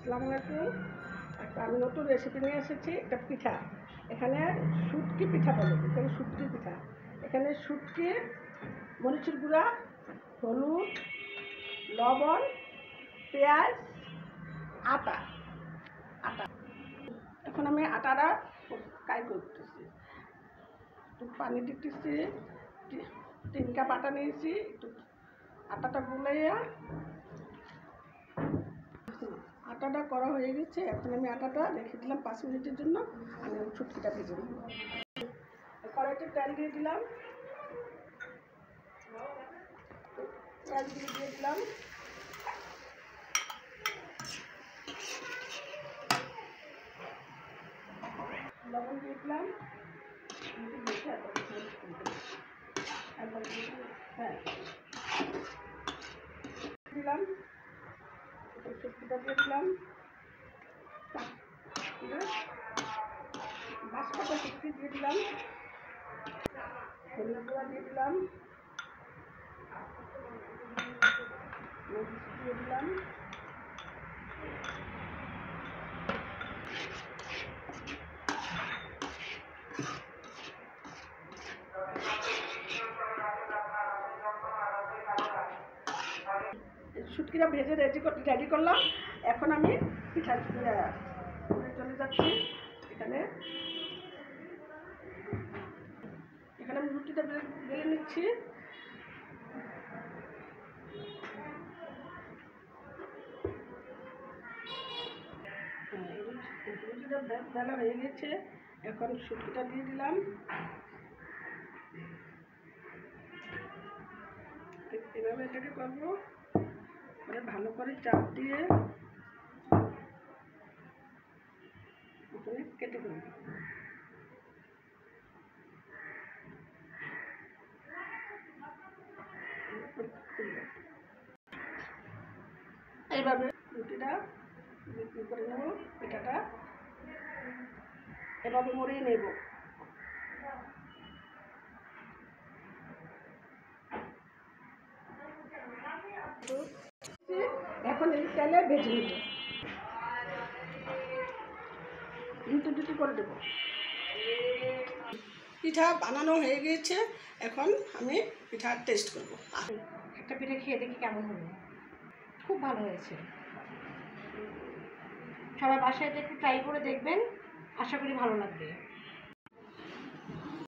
আসসালামু আলাইকুম। একটা আমি নতুন রেসিপি নিয়ে এসেছি, একটা পিঠা। এখানে শুটকি পিঠা বলে, এখানে শুটকি পিঠা। এখানে শুটকি, মরিচের গুঁড়া, হলুদ, লবণ, পেঁয়াজ, আটা আটা এখন আমি আটাটা ফ্রাই করতেছি। একটু পানি দিতেছি, 3 কাপ আটা নিয়েছি। একটু আটাটা গুলাইয়া, আটাটা করা হয়ে গেছে। এখন আমি আটাটা রেখে দিলাম 5 মিনিটের জন্য। আমি শুটকিটা ভেজে নেব। কড়াইতে তেল দিয়ে দিলাম, পেঁয়াজ দিয়ে দিলাম, লবণ দিয়ে দিলাম, হ্যাঁ দিলাম, শুটকিটা দিয়ে দিলাম, বাঁশপাতা শুটকি দিয়ে দিলাম, হলুদ গুঁড়া দিয়ে দিলাম, মরিচ দিয়ে দিলাম, শুটকিটা ভেজে রেডি করলাম। এখন আমি পিঠা চলে যাচ্ছি। এখানে আমি রুটিটা বেলে নিচ্ছি। রুটিটা বেলা হয়ে গেছে। এখন শুটকিটা দিয়ে দিলাম, এভাবে এটাকে করবো, ভালো করে চাপ দিয়ে এখানে কেটে ফেলব। এইভাবে রুটিটা বিক্রি করে নেব। পিঠাটা এভাবে মরিয়ে নেব। এখন এই তেলে ভেজে নেব, দুটো করে দেবো। পিঠা বানানো হয়ে গিয়েছে। এখন আমি পিঠা টেস্ট করবো। একটা পিঠা খেয়ে দেখি কেমন হলো। খুব ভালো হয়েছে। সবাই বাসায় একটু ট্রাই করে দেখবেন, আশা করি ভালো লাগবে।